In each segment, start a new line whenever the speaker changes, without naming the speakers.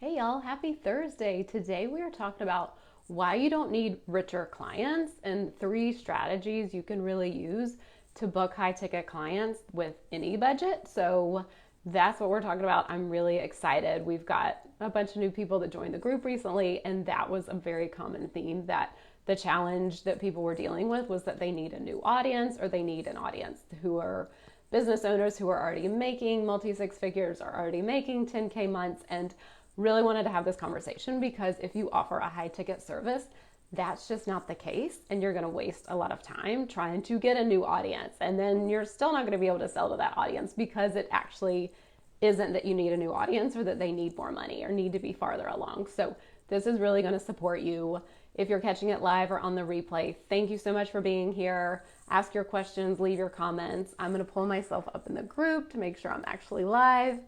Hey y'all, happy Thursday. Today we are talking about why you don't need richer clients and 3 strategies you can really use to book high ticket clients with any budget. So that's what we're talking about. I'm really excited. We've got a bunch of new people that joined the group recently, and that was a very common theme that the challenge that people were dealing with was that they need a new audience, or they need an audience who are business owners who are already making multi six figures, or already making 10K months, and really wanted to have this conversation because if you offer a high ticket service, that's just not the case, and you're going to waste a lot of time trying to get a new audience, and then you're still not going to be able to sell to that audience because it actually isn't that you need a new audience or that they need more money or need to be farther along. So this is really going to support you if you're catching it live or on the replay. Thank you so much for being here. Ask your questions, leave your comments. I'm going to pull myself up in the group to make sure I'm actually live.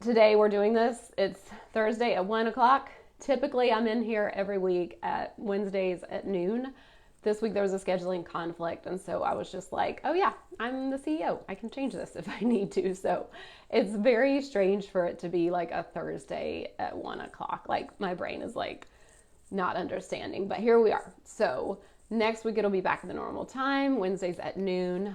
Today we're doing this. It's Thursday at 1 o'clock. Typically I'm in here every week at Wednesdays at noon. This week there was a scheduling conflict, and so I was just like, oh yeah, I'm the CEO. I can change this if I need to. So it's very strange for it to be like a Thursday at 1 o'clock. Like my brain is like not understanding, but here we are. So next week it'll be back at the normal time, Wednesdays at noon.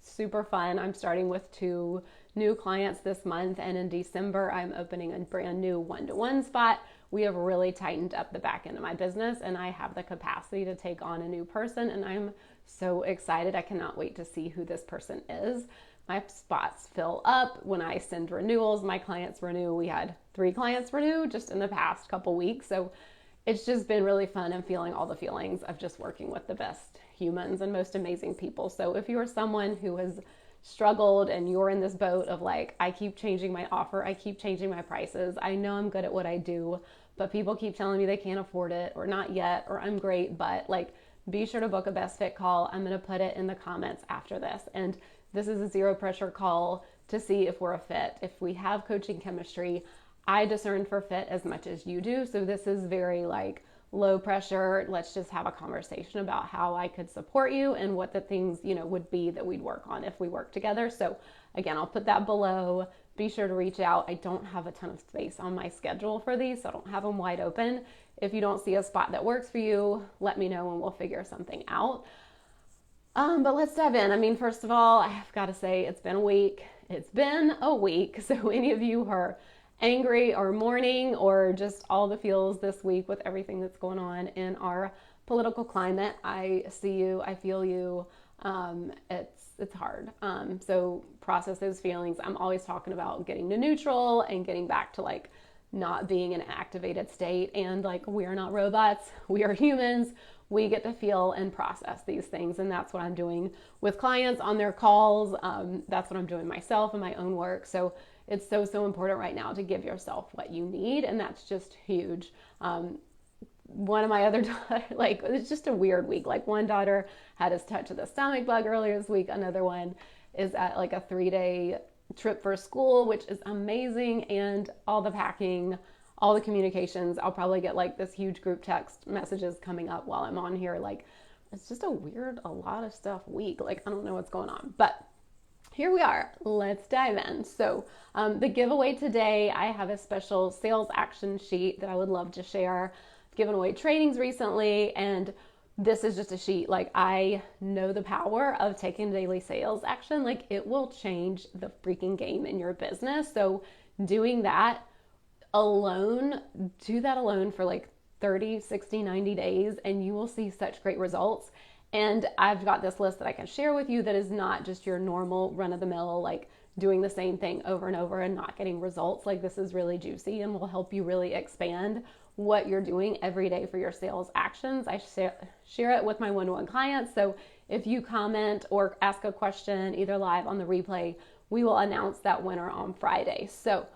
Super fun. I'm starting with 2 new clients this month, and in December I'm opening a brand new one-to-one spot. We have really tightened up the back end of my business, and I have the capacity to take on a new person, and I'm so excited. I cannot wait to see who this person is. My spots fill up when I send renewals. My clients renew. We had 3 clients renew just in the past couple weeks, so it's just been really fun and feeling all the feelings of just working with the best humans and most amazing people. So if you are someone who has struggled and you're in this boat of like, I keep changing my offer, I keep changing my prices, I know I'm good at what I do, but people keep telling me they can't afford it, or not yet, or I'm great, but like, be sure to book a best fit call. I'm going to put it in the comments after this. And this is a zero pressure call to see if we're a fit. If we have coaching chemistry, I discern for fit as much as you do. So this is very like low pressure. Let's just have a conversation about how I could support you and what the things, would be that we'd work on if we work together. So again, I'll put that below. Be sure to reach out. I don't have a ton of space on my schedule for these, so I don't have them wide open. If you don't see a spot that works for you, let me know and we'll figure something out. But let's dive in. I mean, first of all, I have got to say it's been a week. It's been a week. So any of you who are angry or mourning or just all the feels this week with everything that's going on in our political climate, I see you, I feel you. It's hard. So process those feelings. I'm always talking about getting to neutral and getting back to like not being in an activated state, and like, we are not robots, we are humans. We get to feel and process these things, and that's what I'm doing with clients on their calls. That's what I'm doing myself in my own work. So it's so important right now to give yourself what you need, and that's just huge. One of my other daughters, like, it's just a weird week. Like, one daughter had a touch of the stomach bug earlier this week. Another one is at like a 3-day trip for school, which is amazing. And all the packing, all the communications, I'll probably get like this huge group text messages coming up while I'm on here. Like, it's just a lot of stuff week. Like, I don't know what's going on, but here we are. Let's dive in. So the giveaway today, I have a special sales action sheet that I would love to share. I've given away trainings recently, and this is just a sheet. Like, I know the power of taking daily sales action. Like, it will change the freaking game in your business. So doing that alone, do that alone for like 30, 60, 90 days, and you will see such great results. And I've got this list that I can share with you that is not just your normal run-of-the-mill, like doing the same thing over and over and not getting results. Like, this is really juicy and will help you really expand what you're doing every day for your sales actions. I share it with my one-to-one clients. So if you comment or ask a question, either live on the replay, we will announce that winner on Friday. So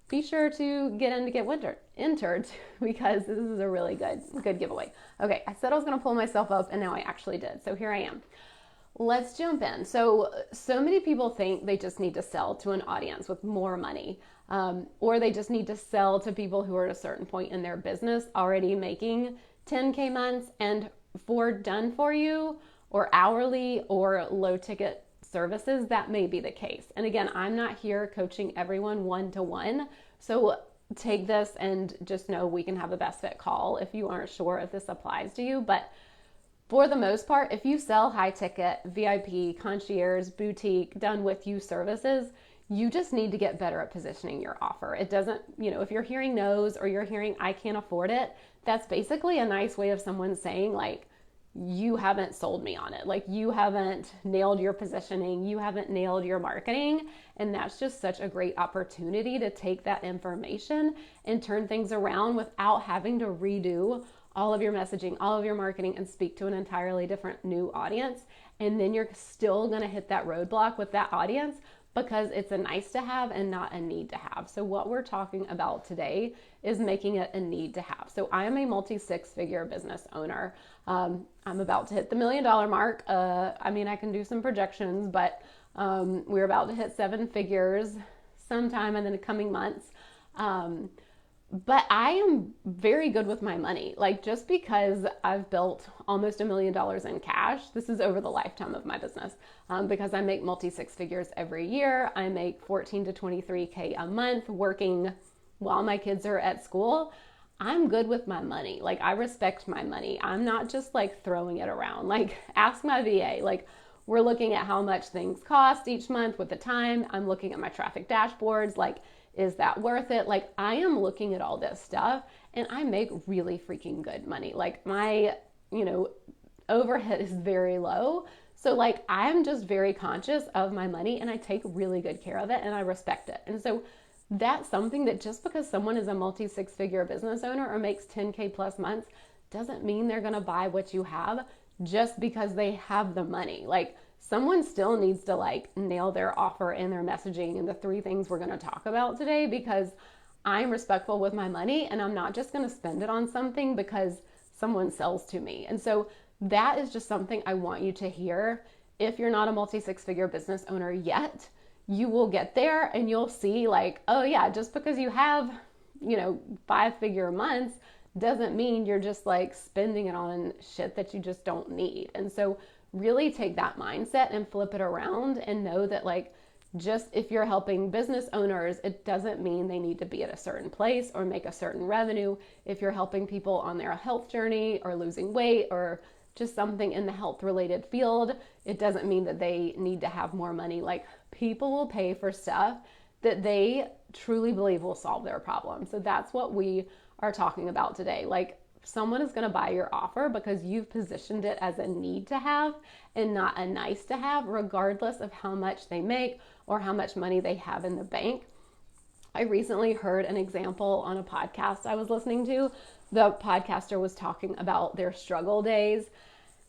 be sure to get entered because this is a really good giveaway. Okay, I said I was going to pull myself up, and now I actually did. So here I am. Let's jump in. So many people think they just need to sell to an audience with more money, or they just need to sell to people who are at a certain point in their business already making 10K months and for done for you or hourly or low ticket services, that may be the case. And again, I'm not here coaching everyone one-to-one. So take this and just know we can have a best fit call if you aren't sure if this applies to you. But for the most part, if you sell high ticket, VIP, concierge, boutique, done with you services, you just need to get better at positioning your offer. It doesn't, if you're hearing no's or you're hearing I can't afford it, that's basically a nice way of someone saying like, you haven't sold me on it. Like you haven't nailed your positioning, you haven't nailed your marketing. And that's just such a great opportunity to take that information and turn things around without having to redo all of your messaging, all of your marketing, and speak to an entirely different new audience. And then you're still gonna hit that roadblock with that audience because it's a nice to have and not a need to have. So what we're talking about today is making it a need to have. So I am a multi-six-figure business owner. I'm about to hit the $1 million mark. I can do some projections, but we're about to hit 7 figures sometime in the coming months. But I am very good with my money. Like just because I've built almost $1 million in cash, this is over the lifetime of my business, because I make multi-six figures every year. I make 14 to 23K a month working while my kids are at school. I'm good with my money. Like I respect my money. I'm not just like throwing it around. Like ask my VA, like we're looking at how much things cost each month with the time. I'm looking at my traffic dashboards. Like, is that worth it? Like I am looking at all this stuff and I make really freaking good money. Like my, overhead is very low. So like I'm just very conscious of my money and I take really good care of it and I respect it. And so that's something that just because someone is a multi-six-figure business owner or makes 10K plus months doesn't mean they're going to buy what you have just because they have the money. Like someone still needs to like nail their offer and their messaging and the 3 things we're going to talk about today, because I'm respectful with my money and I'm not just going to spend it on something because someone sells to me. And so that is just something I want you to hear. If you're not a multi-six-figure business owner yet, you will get there and you'll see like, oh yeah, just because you have, 5-figure months doesn't mean you're just like spending it on shit that you just don't need. And so really take that mindset and flip it around and know that like, just if you're helping business owners, it doesn't mean they need to be at a certain place or make a certain revenue. If you're helping people on their health journey or losing weight or just something in the health related field, it doesn't mean that they need to have more money. Like people will pay for stuff that they truly believe will solve their problem. So that's what we are talking about today. Like someone is going to buy your offer because you've positioned it as a need to have and not a nice to have, regardless of how much they make or how much money they have in the bank. I recently heard an example on a podcast I was listening to. The podcaster was talking about their struggle days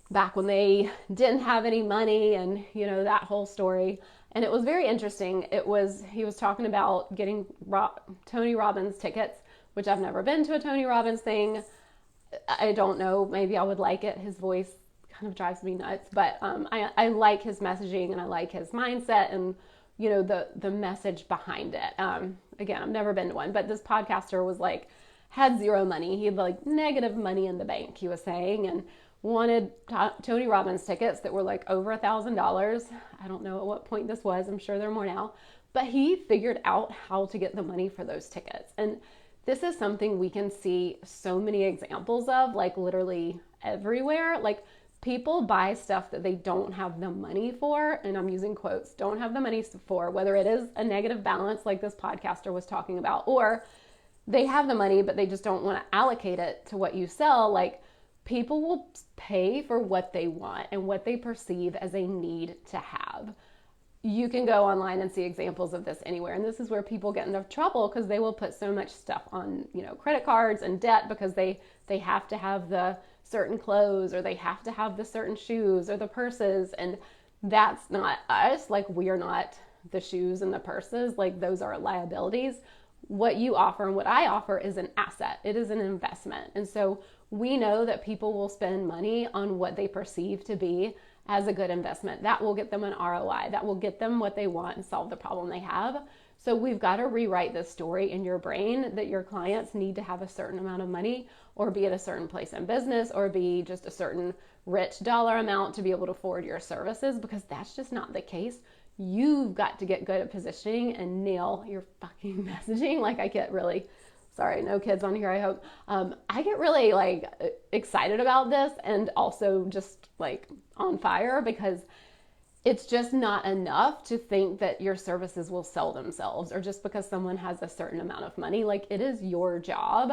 back when they didn't have any money and, that whole story. And it was very interesting. He was talking about getting Tony Robbins tickets, which I've never been to a Tony Robbins thing. I don't know, maybe I would like it. His voice kind of drives me nuts, but I like his messaging and I like his mindset and, the message behind it. Again, I've never been to one, but this podcaster was like, had zero money. He had like negative money in the bank, he was saying, and wanted Tony Robbins tickets that were like over $1,000. I don't know at what point this was. I'm sure there are more now, but he figured out how to get the money for those tickets. And this is something we can see so many examples of, like literally everywhere. Like people buy stuff that they don't have the money for, and I'm using quotes, don't have the money for, whether it is a negative balance like this podcaster was talking about, or they have the money, but they just don't want to allocate it to what you sell. Like people will pay for what they want and what they perceive as a need to have. You can go online and see examples of this anywhere. And this is where people get into trouble because they will put so much stuff on, credit cards and debt because they have to have the certain clothes or they have to have the certain shoes or the purses. And that's not us. Like we are not the shoes and the purses. Like those are liabilities. What you offer and what I offer is an asset. It is an investment. And so we know that people will spend money on what they perceive to be as a good investment. That will get them an ROI. That will get them what they want and solve the problem they have. So we've got to rewrite this story in your brain that your clients need to have a certain amount of money or be at a certain place in business or be just a certain rich dollar amount to be able to afford your services, because that's just not the case. You've got to get good at positioning and nail your fucking messaging. Like, I get really, sorry, no kids on here, I hope. I get really like excited about this and also just like on fire, because it's just not enough to think that your services will sell themselves or just because someone has a certain amount of money. Like, it is your job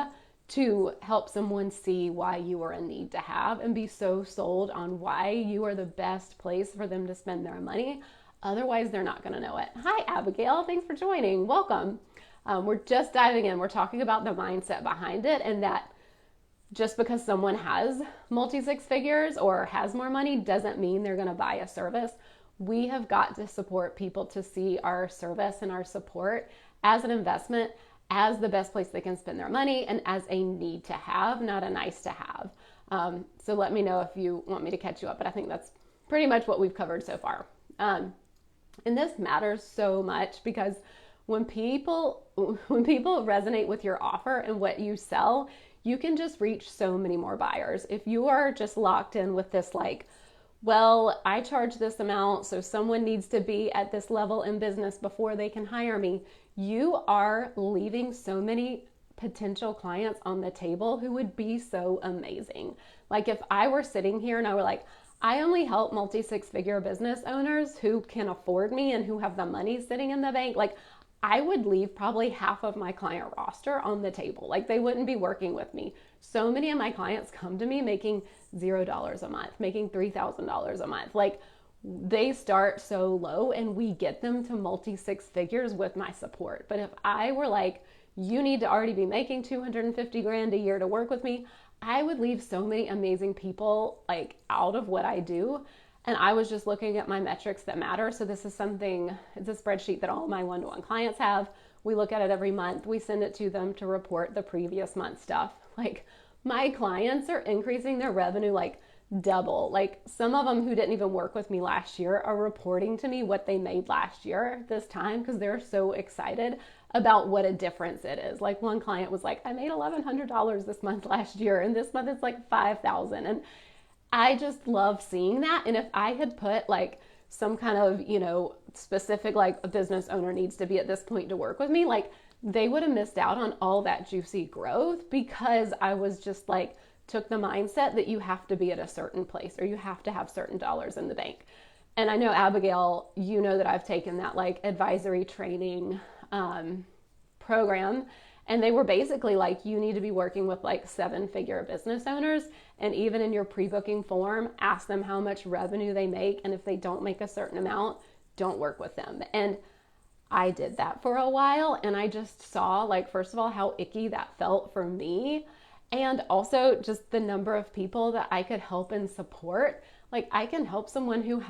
to help someone see why you are a need to have and be so sold on why you are the best place for them to spend their money. Otherwise, they're not going to know it. Hi, Abigail. Thanks for joining. Welcome. We're just diving in. We're talking about the mindset behind it, and that just because someone has multi-six figures or has more money doesn't mean they're going to buy a service. We have got to support people to see our service and our support as an investment, as the best place they can spend their money, and as a need to have, not a nice to have. So let me know if you want me to catch you up, but I think that's pretty much what we've covered so far. And this matters so much because when people resonate with your offer and what you sell, you can just reach so many more buyers. If you are just locked in with this like, well, I charge this amount, so someone needs to be at this level in business before they can hire me, you are leaving so many potential clients on the table who would be so amazing. Like, if I were sitting here and I were like, I only help multi-six-figure business owners who can afford me and who have the money sitting in the bank, like, I would leave probably half of my client roster on the table. Like, they wouldn't be working with me. So many of my clients come to me making $0 a month, making $3,000 a month. Like, they start so low and we get them to multi-six figures with my support. But if I were like, you need to already be making 250 grand a year to work with me, I would leave so many amazing people like out of what I do. And I was just looking at my metrics that matter. So this is something, it's a spreadsheet that all my one-to-one clients have. We look at it every month. We send it to them to report the previous month stuff. Like, my clients are increasing their revenue like double. Like, some of them who didn't even work with me last year are reporting to me what they made last year this time because they're so excited about what a difference it is. Like, one client was like, I made $1,100 this month last year, and this month it's like $5,000. And I just love seeing that. And if I had put like some kind of, specific, like, a business owner needs to be at this point to work with me, like, they would have missed out on all that juicy growth because I was just like, took the mindset that you have to be at a certain place or you have to have certain dollars in the bank. And I know, Abigail, you know that I've taken that like advisory training program, and they were basically like, you need to be working with like 7-figure business owners, and even in your pre-booking form, ask them how much revenue they make, and if they don't make a certain amount, don't work with them. And I did that for a while, and I just saw, like, first of all, how icky that felt for me, and also just the number of people that I could help and support. Like, I can help someone who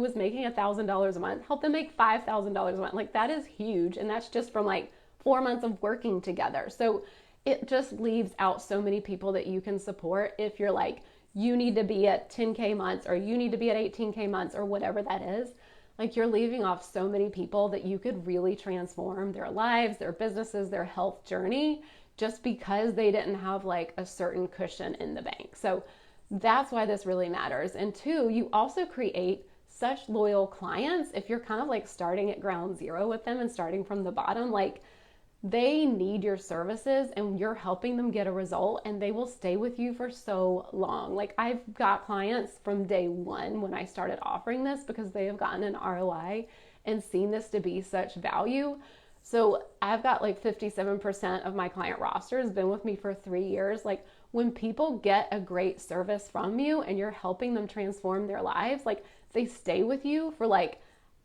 was making $1,000 a month, help them make $5,000 a month. Like, that is huge, and that's just from like 4 months of working together. So it just leaves out so many people that you can support if you're like, you need to be at 10K months or you need to be at 18K months or whatever that is. Like, you're leaving off so many people that you could really transform their lives, their businesses, their health journey, just because they didn't have like a certain cushion in the bank. So that's why this really matters. And 2, you also create such loyal clients if you're kind of like starting at ground zero with them and starting from the bottom. Like, they need your services and you're helping them get a result, and they will stay with you for so long. Like, I've got clients from day one when I started offering this because they have gotten an ROI and seen this to be such value. So I've got like 57% of my client roster has been with me for 3 years. Like, when people get a great service from you and you're helping them transform their lives, like, they stay with you for like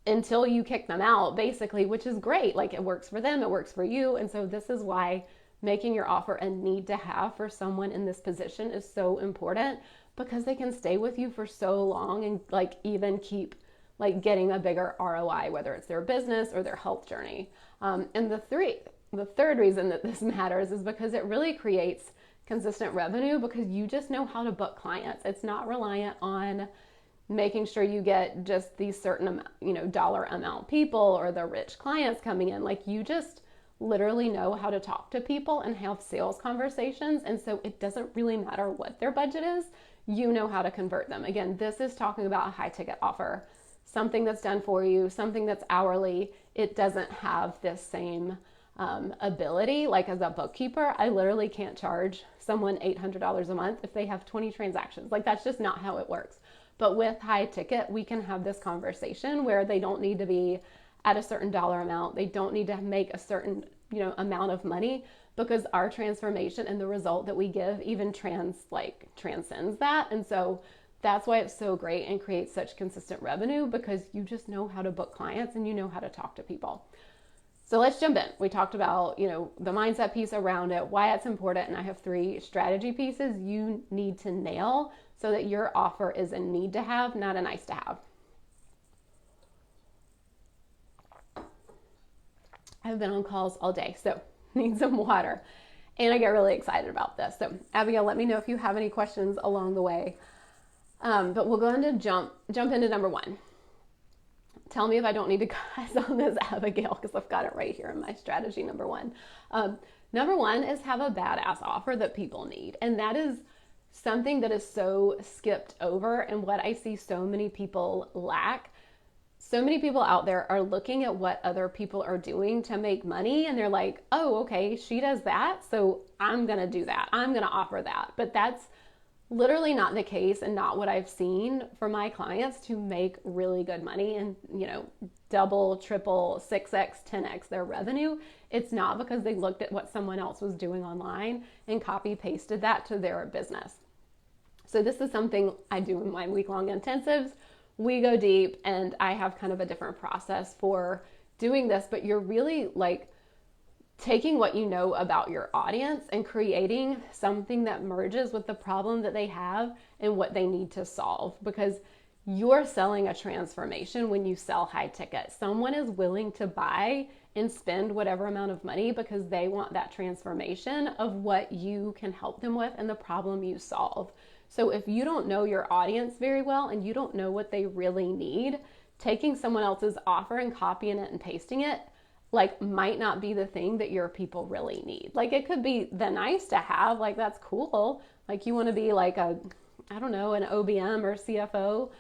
until you kick them out, basically, which is great. Like, it works for them, it works for you. And so this is why making your offer a need to have for someone in this position is so important, because they can stay with you for so long and like even keep like getting a bigger ROI, whether it's their business or their health journey. And the third reason that this matters is because it really creates consistent revenue, because you just know how to book clients. It's not reliant on making sure you get just these certain, dollar amount people or the rich clients coming in. Like, you just literally know how to talk to people and have sales conversations. And so it doesn't really matter what their budget is, you know how to convert them. Again, this is talking about a high ticket offer, something that's done for you, something that's hourly. It doesn't have this same ability. Like, as a bookkeeper, I literally can't charge someone $800 a month if they have 20 transactions. Like, that's just not how it works. But with high ticket, we can have this conversation where they don't need to be at a certain dollar amount. They don't need to make a certain, amount of money, because our transformation and the result that we give even transcends that. And so that's why it's so great and creates such consistent revenue, because you just know how to book clients and you know how to talk to people. So let's jump in. We talked about, the mindset piece around it, why it's important. And I have 3 strategy pieces you need to nail so that your offer is a need to have, not a nice to have. I've been on calls all day, so need some water. And I get really excited about this. So Abigail, let me know if you have any questions along the way. But we'll go into jump into number 1. Tell me if I don't need to cuss on this, Abigail, because I've got it right here in my strategy number 1. Number 1 is have a badass offer that people need. And that is something that is so skipped over, and what I see so many people lack. So many people out there are looking at what other people are doing to make money, and they're like, oh, okay, she does that, so I'm going to do that. I'm going to offer that. But that's literally not the case, and not what I've seen for my clients to make really good money and, double, triple, 6x, 10x their revenue. It's not because they looked at what someone else was doing online and copy pasted that to their business. So this is something I do in my week-long intensives. We go deep, and I have kind of a different process for doing this, but you're really taking what you know about your audience and creating something that merges with the problem that they have and what they need to solve, because you're selling a transformation when you sell high ticket. Someone is willing to buy and spend whatever amount of money because they want that transformation of what you can help them with and the problem you solve. So if you don't know your audience very well and you don't know what they really need, taking someone else's offer and copying it and pasting it might not be the thing that your people really need. It could be the nice to have, that's cool. You want to be an OBM or CFO,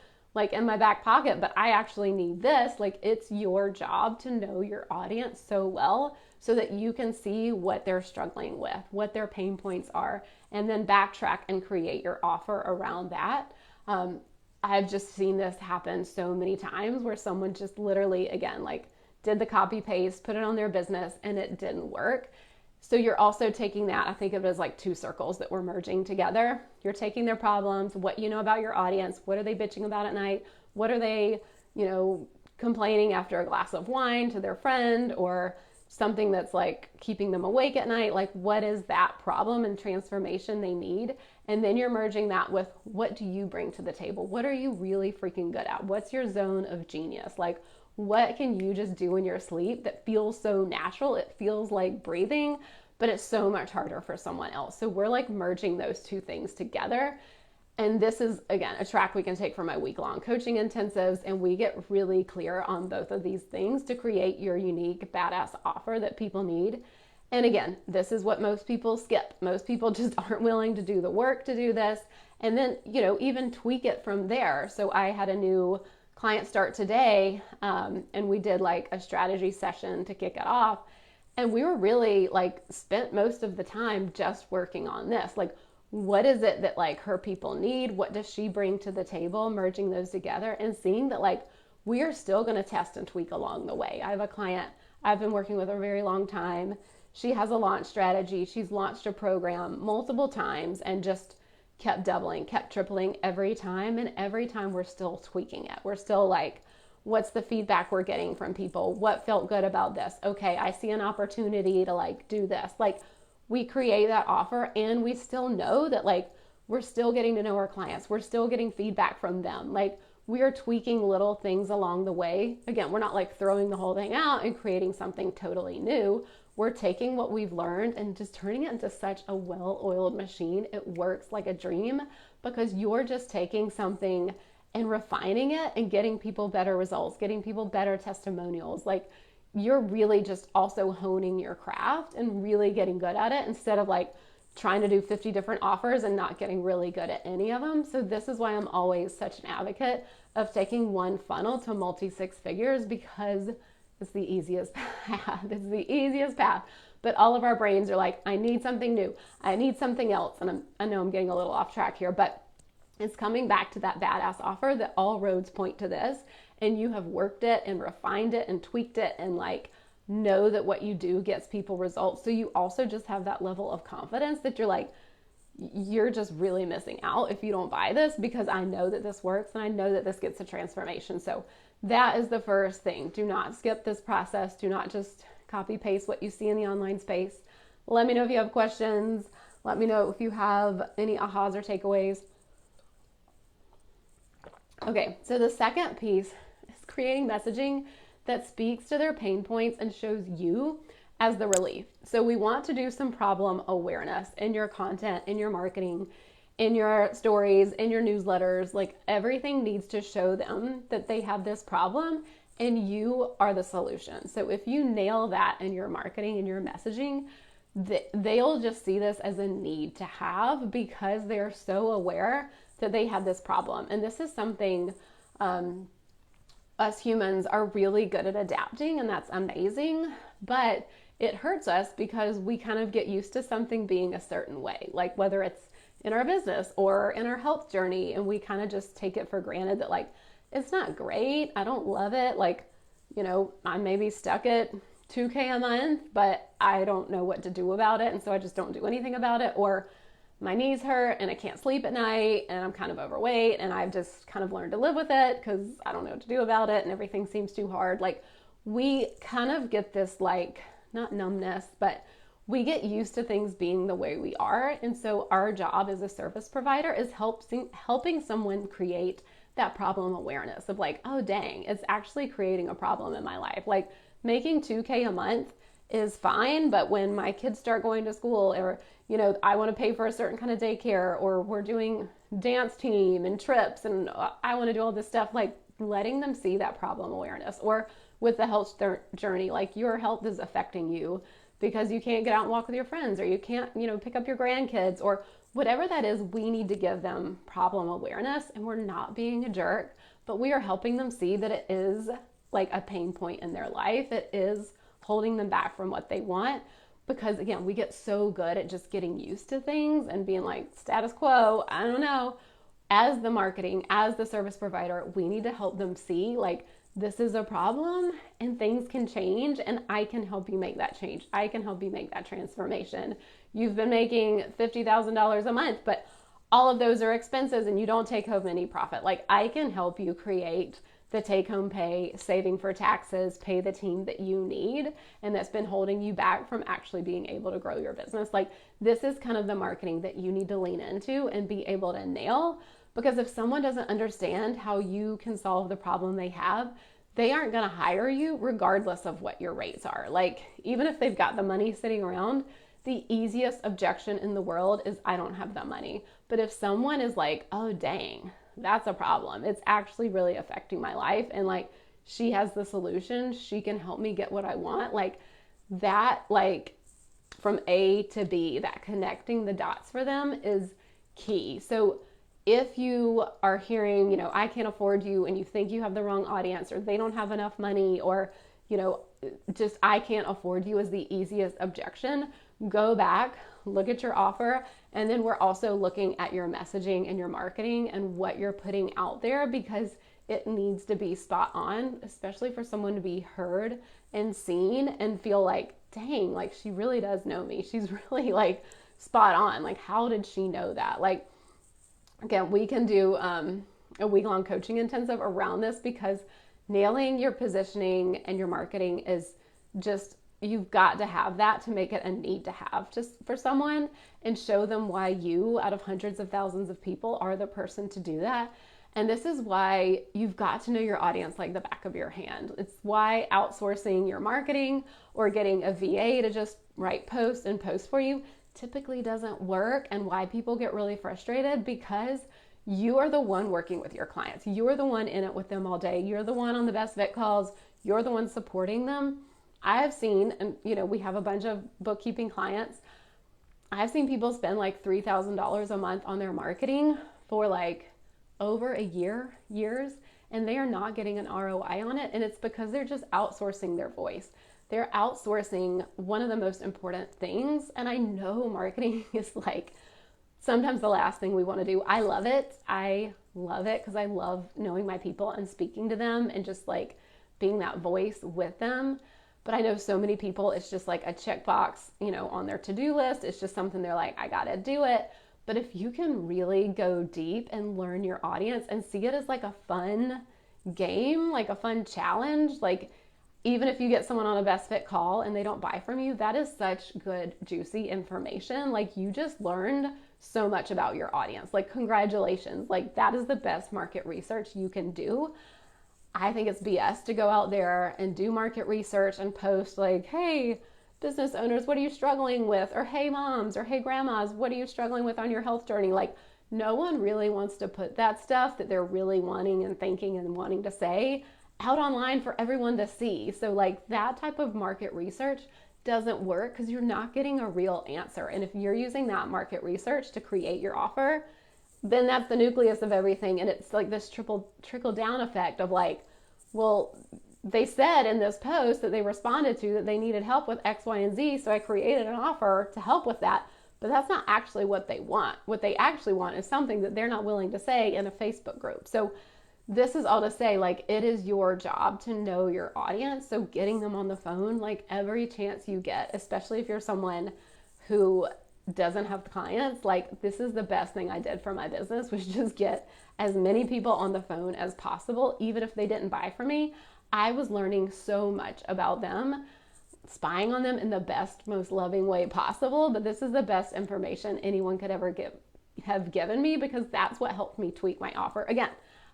in my back pocket, but I actually need this. It's your job to know your audience so well so that you can see what they're struggling with, what their pain points are, and then backtrack and create your offer around that. I've just seen this happen so many times where someone just literally, again, did the copy paste, put it on their business, and it didn't work. So you're also taking that, I think of it as 2 circles that we're merging together. You're taking their problems, what you know about your audience, what are they bitching about at night, what are they, complaining after a glass of wine to their friend, or something that's keeping them awake at night. What is that problem and transformation they need? And then you're merging that with, what do you bring to the table? What are you really freaking good at? What's your zone of genius? What can you just do in your sleep that feels so natural? It feels like breathing, but it's so much harder for someone else. So we're merging those 2 things together. And this is, again, a track we can take from my week-long coaching intensives. And we get really clear on both of these things to create your unique badass offer that people need. And again, this is what most people skip. Most people just aren't willing to do the work to do this. And then, even tweak it from there. So I had a new client start today, and we did a strategy session to kick it off. And we were really spent most of the time just working on this. What is it that her people need? What does she bring to the table? Merging those together and seeing that we are still going to test and tweak along the way. I have a client I've been working with a very long time. She has a launch strategy. She's launched a program multiple times and just kept doubling, kept tripling every time. And every time we're still tweaking it. We're still what's the feedback we're getting from people? What felt good about this? Okay, I see an opportunity to do this. We create that offer, and we still know that we're still getting to know our clients. We're still getting feedback from them. We are tweaking little things along the way. Again, we're not throwing the whole thing out and creating something totally new. We're taking what we've learned and just turning it into such a well-oiled machine. It works like a dream because you're just taking something and refining it and getting people better results, getting people better testimonials. Like, you're really just also honing your craft and really getting good at it instead of like trying to do 50 different offers and not getting really good at any of them. So this is why I'm always such an advocate of taking one funnel to multi six figures, because it's the easiest path. It's the easiest path. But all of our brains are like, I need something new. I need something else. And I know I'm getting a little off track here, but it's coming back to that badass offer that all roads point to this. And you have worked it and refined it and tweaked it and like know that what you do gets people results. So you also just have that level of confidence that you're like, you're just really missing out if you don't buy this, because I know that this works and I know that this gets a transformation. So that is the first thing. Do not skip this process. Do not just copy paste what you see in the online space. Let me know if you have questions. Let me know if you have any ahas or takeaways. Okay, so the second piece is creating messaging that speaks to their pain points and shows you as the relief. So we want to do some problem awareness in your content, in your marketing, in your stories, in your newsletters. Like, everything needs to show them that they have this problem and you are the solution. So if you nail that in your marketing and your messaging, they'll just see this as a need to have, because they're so aware that they have this problem. And this is something us humans are really good at adapting, and that's amazing. But it hurts us because we kind of get used to something being a certain way, like whether it's in our business or in our health journey, and we kind of just take it for granted that like, it's not great, I don't love it, like, you know, I'm maybe stuck at 2K a month, but I don't know what to do about it, and so I just don't do anything about it. Or my knees hurt and I can't sleep at night and I'm kind of overweight and I've just kind of learned to live with it because I don't know what to do about it and everything seems too hard. Like, we kind of get this, like, not numbness, but we get used to things being the way we are. And so our job as a service provider is helping someone create that problem awareness of like, oh dang, it's actually creating a problem in my life. Like, making 2K a month is fine, but when my kids start going to school, or, you know, I want to pay for a certain kind of daycare, or we're doing dance team and trips and I want to do all this stuff, like, letting them see that problem awareness. Or with the health journey, like, your health is affecting you because you can't get out and walk with your friends, or you can't, you know, pick up your grandkids, or whatever that is. We need to give them problem awareness, and we're not being a jerk, but we are helping them see that it is like a pain point in their life. It is holding them back from what they want, because again, we get so good at just getting used to things and being like, status quo, I don't know. As the marketing, as the service provider, we need to help them see, like, this is a problem and things can change, and I can help you make that change. I can help you make that transformation. You've been making $50,000 a month, but all of those are expenses and you don't take home any profit. Like, I can help you create the take-home pay, saving for taxes, pay the team that you need, and that's been holding you back from actually being able to grow your business. Like, this is kind of the marketing that you need to lean into and be able to nail, because if someone doesn't understand how you can solve the problem they have, they aren't going to hire you regardless of what your rates are. Like, even if they've got the money sitting around, the easiest objection in the world is, I don't have that money. But if someone is like, oh dang, that's a problem, it's actually really affecting my life, and like, she has the solution, she can help me get what I want, like, that, like, from A to B, that connecting the dots for them is key. So if you are hearing, you know, I can't afford you, and you think you have the wrong audience, or they don't have enough money, or, you know, just I can't afford you is the easiest objection, go back, look at your offer, and then we're also looking at your messaging and your marketing and what you're putting out there, because it needs to be spot on, especially for someone to be heard and seen and feel like, dang, like, she really does know me. She's really like spot on. Like, how did she know that? Like, again, we can do a week-long coaching intensive around this, because nailing your positioning and your marketing is just, you've got to have that to make it a need to have just for someone, and show them why you, out of hundreds of thousands of people, are the person to do that. And this is why you've got to know your audience like the back of your hand. It's why outsourcing your marketing or getting a VA to just write posts and post for you typically doesn't work, and why people get really frustrated, because You are the one working with your clients. You're the one in it with them all day. You're the one on the best fit calls. You're the one supporting them. I have seen, and we have a bunch of bookkeeping clients. I've seen people spend like $3,000 a month on their marketing for like over a years, and they are not getting an ROI on it. And it's because they're just outsourcing their voice. They're outsourcing one of the most important things. And I know marketing is like sometimes the last thing we want to do. I love it. Because I love knowing my people and speaking to them and just like being that voice with them. But I know so many people, it's just like a checkbox, on their to-do list. It's just something they're like, I gotta do it. But if you can really go deep and learn your audience and see it as like a fun game, like a fun challenge, like even if you get someone on a best fit call and they don't buy from you, that is such good, juicy information. Like you just learned so much about your audience. Like congratulations. Like that is the best market research you can do. I think it's BS to go out there and do market research and post like, hey, business owners, what are you struggling with? Or hey, moms, or hey, grandmas, what are you struggling with on your health journey? Like no one really wants to put that stuff that they're really wanting and thinking and wanting to say out online for everyone to see. So like that type of market research doesn't work because you're not getting a real answer. And if you're using that market research to create your offer, then that's the nucleus of everything. And it's like this trickle down effect of like, well, they said in this post that they responded to that they needed help with X, Y, and Z. So I created an offer to help with that. But that's not actually what they want. What they actually want is something that they're not willing to say in a Facebook group. So this is all to say, like, it is your job to know your audience. So getting them on the phone, like every chance you get, especially if you're someone who doesn't have clients, like this is the best thing I did for my business, was just get as many people on the phone as possible. Even if they didn't buy from me, I was learning so much about them, spying on them in the best, most loving way possible. But this is the best information anyone could ever have given me, because that's what helped me tweak my offer. Again,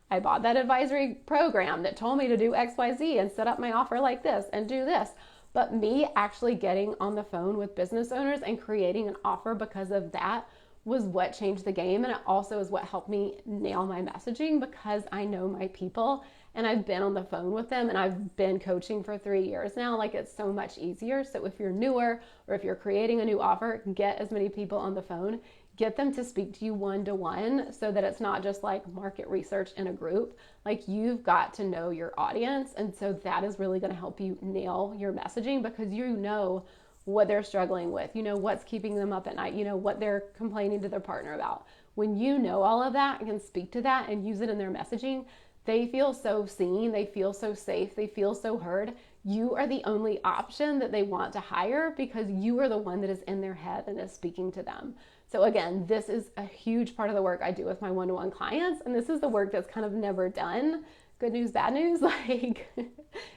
I bought that advisory program that told me to do X, Y, Z and set up my offer like this and do this. But me actually getting on the phone with business owners and creating an offer because of that was what changed the game. And it also is what helped me nail my messaging, because I know my people and I've been on the phone with them and I've been coaching for 3 years now. Like it's so much easier. So if you're newer or if you're creating a new offer, get as many people on the phone, get them to speak to you one-to-one, so that it's not just like market research in a group. Like you've got to know your audience. And so that is really going to help you nail your messaging, because you know what they're struggling with, what's keeping them up at night, what they're complaining to their partner about. When you know all of that and can speak to that and use it in their messaging, they feel so seen, they feel so safe, they feel so heard. You are the only option that they want to hire, because you are the one that is in their head and is speaking to them. So again, this is a huge part of the work I do with my one-to-one clients. And this is the work that's kind of never done. Good news, bad news. Like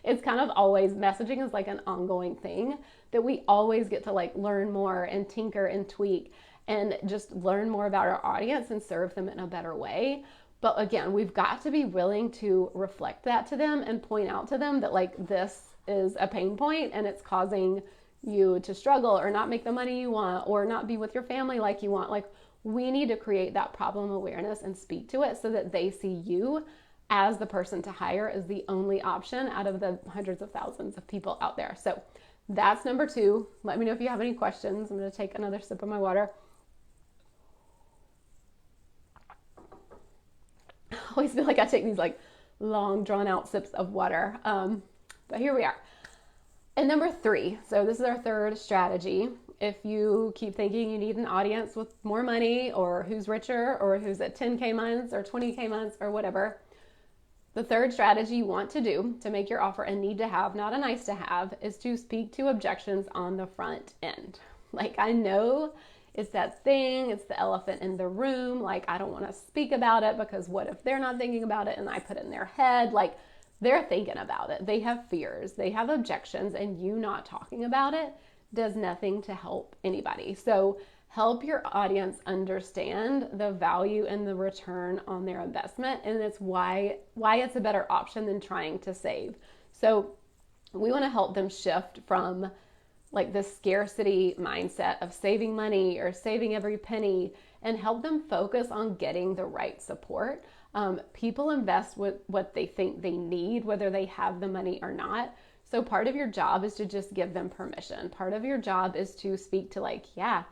it's kind of always, messaging is like an ongoing thing that we always get to like learn more and tinker and tweak and just learn more about our audience and serve them in a better way. But again, we've got to be willing to reflect that to them and point out to them that like this is a pain point and it's causing you to struggle or not make the money you want or not be with your family like you want. Like we need to create that problem awareness and speak to it so that they see you as the person to hire, as the only option out of the hundreds of thousands of people out there. So that's number 2. Let me know if you have any questions. I'm going to take another sip of my water. I always feel like I take these like long drawn out sips of water. But here we are. And number 3, so this is our third strategy. If you keep thinking you need an audience with more money or who's richer or who's at 10K months or 20K months or whatever, the third strategy you want to do to make your offer a need to have, not a nice to have, is to speak to objections on the front end. Like I know it's that thing, it's the elephant in the room. Like I don't want to speak about it because what if they're not thinking about it and I put it in their head? Like they're thinking about it. They have fears, they have objections, and you not talking about it does nothing to help anybody. So help your audience understand the value and the return on their investment. And it's why it's a better option than trying to save. So we want to help them shift from like this scarcity mindset of saving money or saving every penny, and help them focus on getting the right support. People invest with what they think they need, whether they have the money or not. So part of your job is to just give them permission. Part of your job is to speak to like, yeah,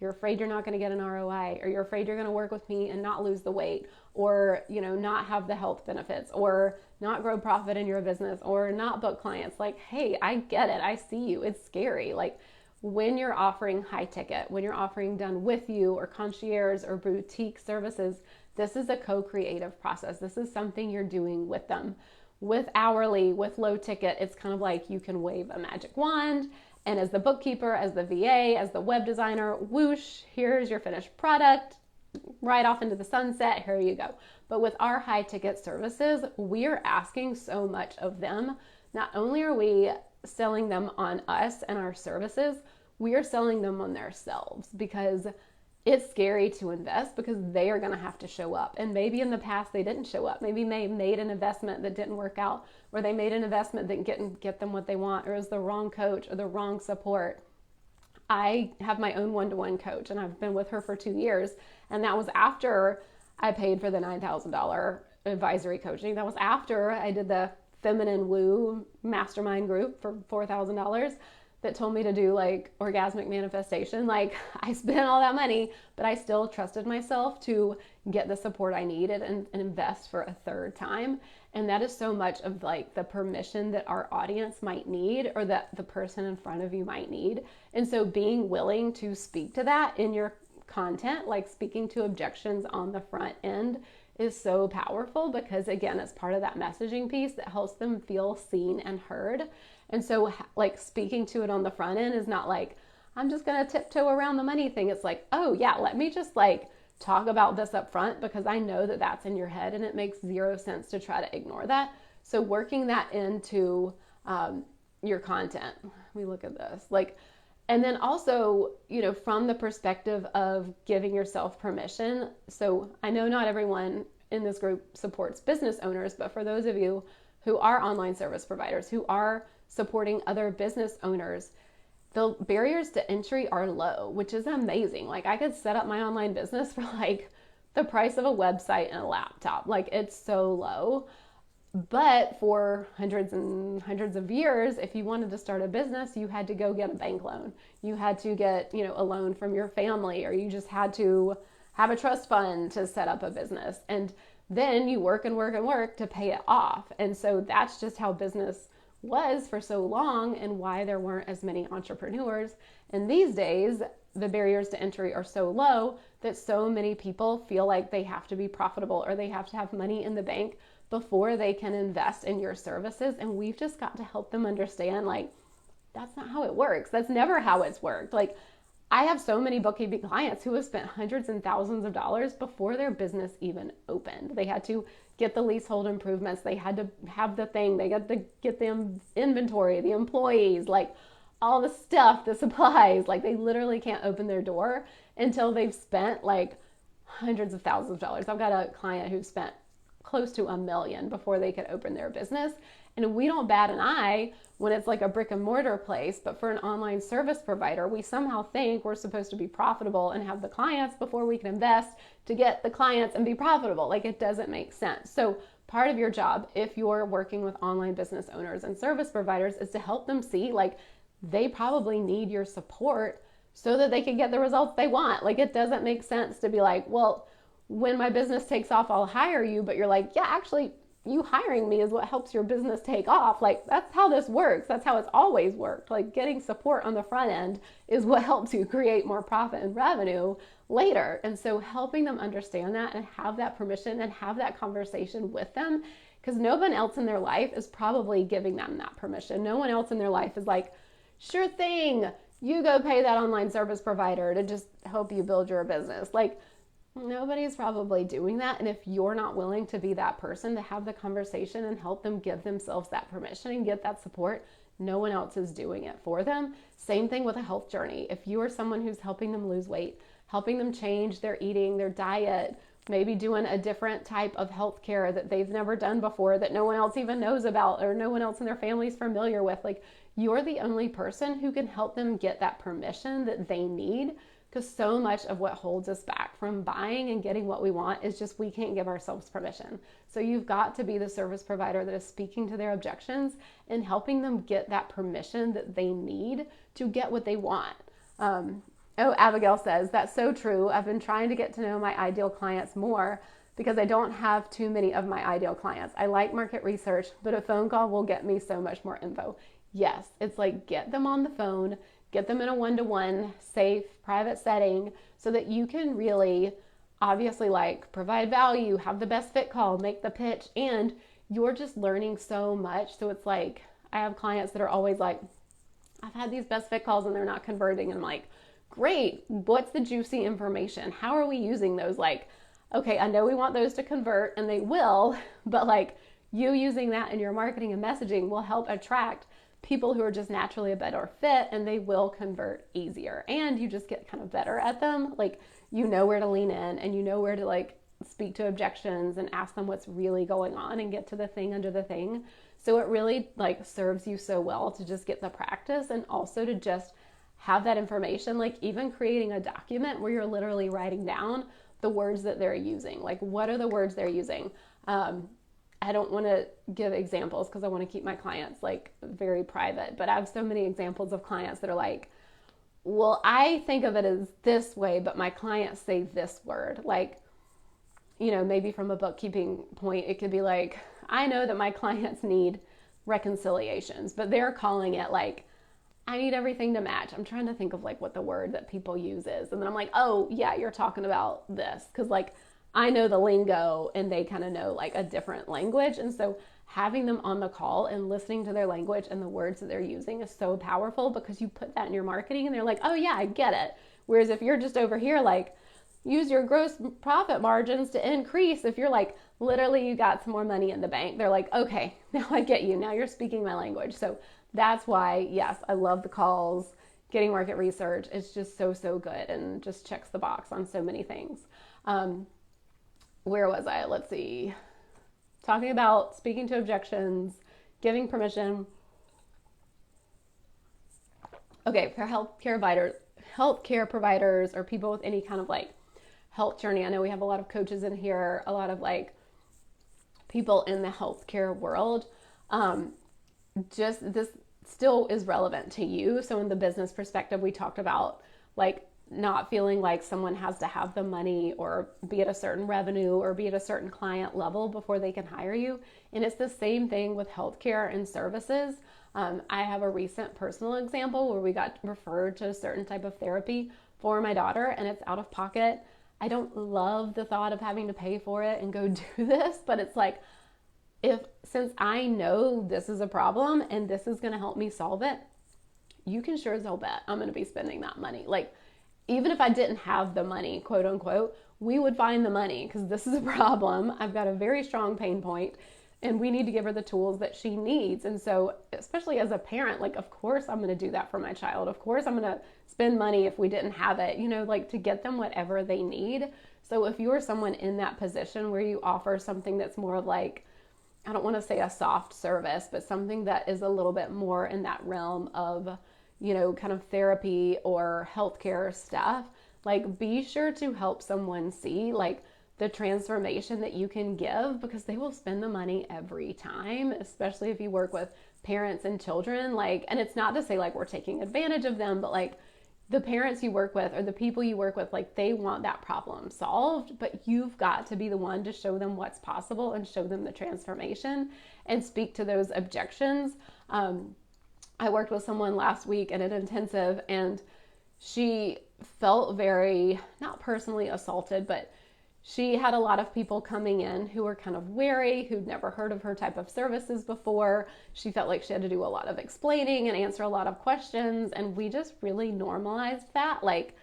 you're afraid you're not going to get an ROI, or you're afraid you're going to work with me and not lose the weight, or, not have the health benefits, or not grow profit in your business, or not book clients. Like, hey, I get it. I see you. It's scary. Like, when you're offering high ticket, when you're offering done with you or concierge or boutique services, this is a co-creative process. This is something you're doing with them. With hourly, with low ticket, it's kind of like you can wave a magic wand, and as the bookkeeper, as the VA, as the web designer, whoosh, here's your finished product, right off into the sunset, here you go. But with our high ticket services, we are asking so much of them. Not only are we selling them on us and our services, we are selling them on themselves, because it's scary to invest because they are going to have to show up. And maybe in the past they didn't show up. Maybe they made an investment that didn't work out, or they made an investment that didn't get them what they want, or it was the wrong coach or the wrong support. I have my own one-to-one coach, and I've been with her for 2 years. And that was after I paid for the $9,000 advisory coaching. That was after I did the Feminine Woo mastermind group for $4,000 that told me to do like orgasmic manifestation. Like, I spent all that money, but I still trusted myself to get the support I needed and invest for a third time. And that is so much of like the permission that our audience might need, or that the person in front of you might need. And so being willing to speak to that in your content, like speaking to objections on the front end, is so powerful, because again, it's part of that messaging piece that helps them feel seen and heard. And so like speaking to it on the front end is not like, I'm just going to tiptoe around the money thing. It's like, oh yeah, let me just like talk about this up front, because I know that that's in your head and it makes zero sense to try to ignore that. So working that into your content. We look at this like, and then also, from the perspective of giving yourself permission. So I know not everyone in this group supports business owners, but for those of you who are online service providers, who are supporting other business owners, the barriers to entry are low, which is amazing. Like, I could set up my online business for like the price of a website and a laptop. Like, it's so low. But for hundreds and hundreds of years, if you wanted to start a business, you had to go get a bank loan. You had to get, a loan from your family, or you just had to have a trust fund to set up a business. And then you work and work and work to pay it off. And so that's just how business was for so long, and why there weren't as many entrepreneurs. And these days, the barriers to entry are so low that so many people feel like they have to be profitable, or they have to have money in the bank before they can invest in your services. And we've just got to help them understand, like, that's not how it works. That's never how it's worked. Like, I have so many bookkeeping clients who have spent hundreds and thousands of dollars before their business even opened. They had to get the leasehold improvements. They had to have the thing. They got to get the inventory, the employees, like all the stuff, the supplies. Like, they literally can't open their door until they've spent like hundreds of thousands of dollars. I've got a client who spent close to $1 million before they could open their business. And we don't bat an eye when it's like a brick and mortar place, but for an online service provider, we somehow think we're supposed to be profitable and have the clients before we can invest to get the clients and be profitable. Like, it doesn't make sense. So part of your job, if you're working with online business owners and service providers, is to help them see, like, they probably need your support so that they can get the results they want. Like, it doesn't make sense to be like, well, when my business takes off, I'll hire you. But you're like, yeah, actually, you hiring me is what helps your business take off. Like, that's how this works. That's how it's always worked. Like, getting support on the front end is what helps you create more profit and revenue later. And so helping them understand that and have that permission and have that conversation with them, because no one else in their life is probably giving them that permission. No one else in their life is like, sure thing, you go pay that online service provider to just help you build your business. Like, nobody's probably doing that. And if you're not willing to be that person to have the conversation and help them give themselves that permission and get that support, no one else is doing it for them. Same thing with a health journey. If you are someone who's helping them lose weight, helping them change their eating, their diet, maybe doing a different type of healthcare that they've never done before, that no one else even knows about, or no one else in their family is familiar with, like, you're the only person who can help them get that permission that they need, because so much of what holds us back from buying and getting what we want is just we can't give ourselves permission. So you've got to be the service provider that is speaking to their objections and helping them get that permission that they need to get what they want. Abigail says, that's so true. I've been trying to get to know my ideal clients more because I don't have too many of my ideal clients. I like market research, but a phone call will get me so much more info. Yes, it's like get them on the phone, get them in a one-to-one, safe, private setting so that you can really obviously like provide value, have the best fit call, make the pitch, and you're just learning so much. So it's like, I have clients that are always like, I've had these best fit calls and they're not converting. And I'm like, great, what's the juicy information? How are we using those? Like, okay, I know we want those to convert and they will, but like you using that in your marketing and messaging will help attract people who are just naturally a better fit, and they will convert easier. And you just get kind of better at them. Like, you know where to lean in and you know where to like speak to objections and ask them what's really going on and get to the thing under the thing. So it really like serves you so well to just get the practice and also to just have that information, like even creating a document where you're literally writing down the words that they're using. Like, what are the words they're using? I don't want to give examples because I want to keep my clients like very private, but I have so many examples of clients that are like, well, I think of it as this way, but my clients say this word. Like, you know, maybe from a bookkeeping point, it could be like, I know that my clients need reconciliations, but they're calling it like, I need everything to match. I'm trying to think of like what the word that people use is. And then I'm like, oh yeah, you're talking about this. Cause like I know the lingo and they kind of know like a different language. And so having them on the call and listening to their language and the words that they're using is so powerful, because you put that in your marketing and they're like, oh yeah, I get it. Whereas if you're just over here, like, use your gross profit margins to increase, if you're like, literally you got some more money in the bank, they're like, okay, now I get you. Now you're speaking my language. So that's why, yes, I love the calls. Getting market research, it's just so, so good and just checks the box on so many things. Where was I? Let's see. Talking about speaking to objections, giving permission. Okay, for healthcare providers or people with any kind of like health journey. I know we have a lot of coaches in here, a lot of like people in the healthcare world. Just this still is relevant to you. So in the business perspective, we talked about like not feeling like someone has to have the money or be at a certain revenue or be at a certain client level before they can hire you. And it's the same thing with healthcare and services. I have a recent personal example where we got referred to a certain type of therapy for my daughter, and it's out of pocket. I don't love the thought of having to pay for it and go do this, but it's like, since I know this is a problem and this is going to help me solve it, you can sure as hell bet I'm going to be spending that money. Like, even if I didn't have the money, quote unquote, we would find the money because this is a problem. I've got a very strong pain point and we need to give her the tools that she needs. And so, especially as a parent, like, of course I'm going to do that for my child. Of course I'm going to spend money if we didn't have it, you know, like to get them whatever they need. So if you're someone in that position where you offer something that's more of like, I don't want to say a soft service, but something that is a little bit more in that realm of, you know, kind of therapy or healthcare stuff, like be sure to help someone see like the transformation that you can give, because they will spend the money every time, especially if you work with parents and children. Like, and it's not to say like we're taking advantage of them, but like the parents you work with or the people you work with, like they want that problem solved, but you've got to be the one to show them what's possible and show them the transformation and speak to those objections. I worked with someone last week in an intensive, and she felt very, not personally assaulted, but she had a lot of people coming in who were kind of wary, who'd never heard of her type of services before. She felt like she had to do a lot of explaining and answer a lot of questions. And we just really normalized that. Like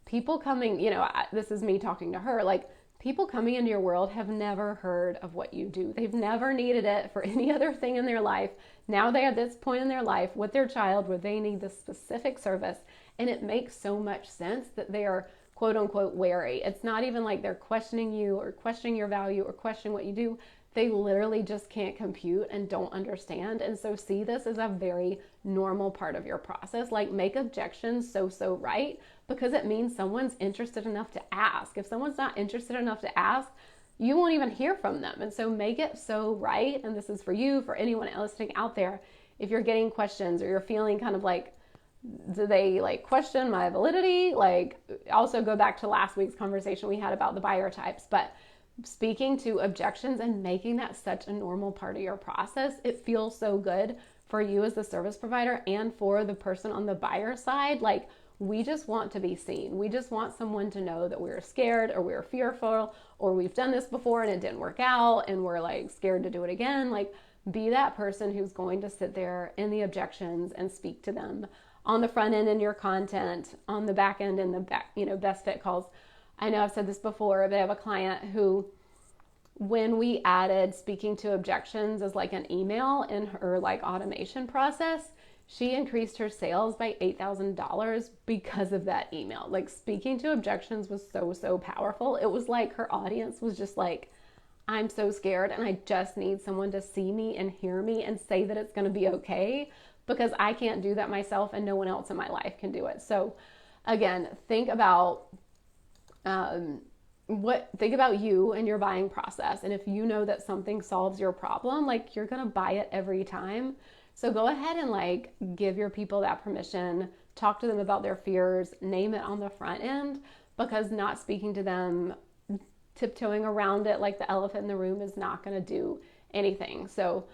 people coming, you know, this is me talking to her, like people coming into your world have never heard of what you do. They've never needed it for any other thing in their life. Now they're at this point in their life with their child where they need this specific service. And it makes so much sense that they are quote unquote wary. It's not even like they're questioning you or questioning your value or questioning what you do. they literally just can't compute and don't understand. And so see this as a very normal part of your process. Like, make objections so right, because it means someone's interested enough to ask. If someone's not interested enough to ask, you won't even hear from them. And so make it so right. And this is for you, for anyone listening out there. If you're getting questions or you're feeling kind of like, do they like question my validity? Like, also go back to last week's conversation we had about the buyer types, but speaking to objections and making that such a normal part of your process, it feels so good for you as the service provider and for the person on the buyer side. Like, we just want to be seen. We just want someone to know that we're scared or we're fearful or we've done this before and it didn't work out and we're like scared to do it again. Like, be that person who's going to sit there in the objections and speak to them on the front end in your content, on the back end in the back, best fit calls. I know I've said this before, but I have a client who, when we added speaking to objections as like an email in her like automation process, she increased her sales by $8,000 because of that email. Like, speaking to objections was so powerful. It was like her audience was just like, I'm so scared and I just need someone to see me and hear me and say that it's going to be okay, because I can't do that myself and no one else in my life can do it. So again, think about you and your buying process. And if you know that something solves your problem, like, you're going to buy it every time. So go ahead and like give your people that permission, talk to them about their fears, name it on the front end, because not speaking to them, tiptoeing around it like the elephant in the room is not going to do anything. So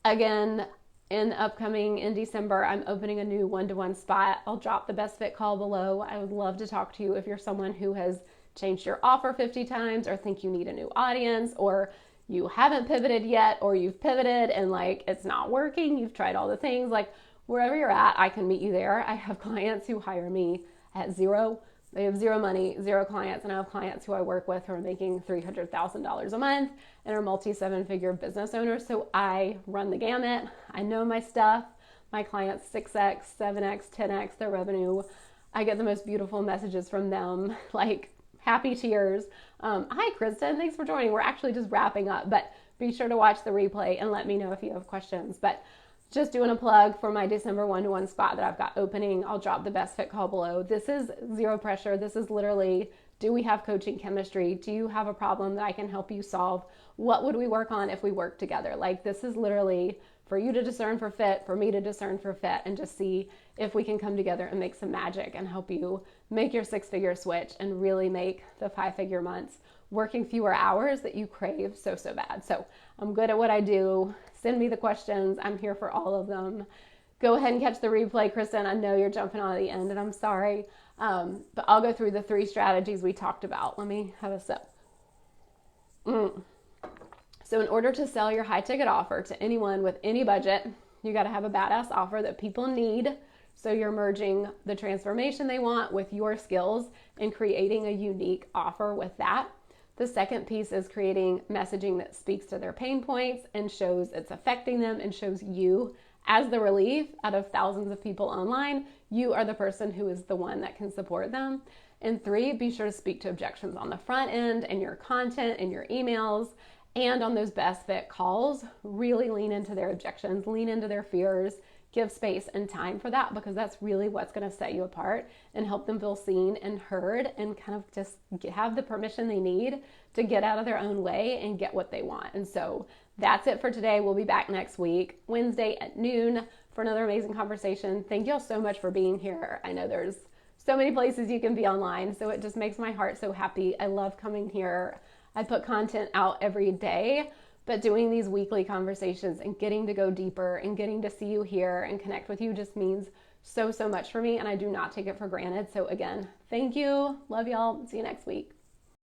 again, in December, I'm opening a new one-to-one spot. I'll drop the best fit call below. I would love to talk to you if you're someone who has changed your offer 50 times or think you need a new audience, or you haven't pivoted yet, or you've pivoted and like it's not working. You've tried all the things. Like, wherever you're at, I can meet you there. I have clients who hire me at zero. They have zero money, zero clients, and I have clients who I work with who are making $300,000 a month and are multi-seven-figure business owners. So I run the gamut. I know my stuff. My clients 6x, 7x, 10x their revenue. I get the most beautiful messages from them, like happy tears. Hi, Kristen. Thanks for joining. We're actually just wrapping up, but be sure to watch the replay and let me know if you have questions. But just doing a plug for my December one-to-one spot that I've got opening. I'll drop the best fit call below. This is zero pressure. This is literally, do we have coaching chemistry? Do you have a problem that I can help you solve? What would we work on if we work together? Like, this is literally for you to discern for fit, for me to discern for fit, and just see if we can come together and make some magic and help you make your six-figure switch and really make the five-figure months working fewer hours that you crave so bad. So I'm good at what I do. Send me the questions. I'm here for all of them. Go ahead and catch the replay, Kristen. I know you're jumping on at the end and I'm sorry. But I'll go through the 3 strategies we talked about. Let me have a sip. So in order to sell your high ticket offer to anyone with any budget, you got to have a badass offer that people need. So you're merging the transformation they want with your skills and creating a unique offer with that. The second piece is creating messaging that speaks to their pain points and shows it's affecting them and shows you as the relief out of thousands of people online. You are the person who is the one that can support them. And 3, be sure to speak to objections on the front end and your content and your emails and on those best fit calls. Really lean into their objections, lean into their fears, give space and time for that, because that's really what's going to set you apart and help them feel seen and heard and kind of just have the permission they need to get out of their own way and get what they want. And so that's it for today. We'll be back next week, Wednesday at noon, for another amazing conversation. Thank you all so much for being here. I know there's so many places you can be online, so it just makes my heart so happy. I love coming here. I put content out every day, but doing these weekly conversations and getting to go deeper and getting to see you here and connect with you just means so much for me, and I do not take it for granted. So again, thank you. Love y'all. See you next week.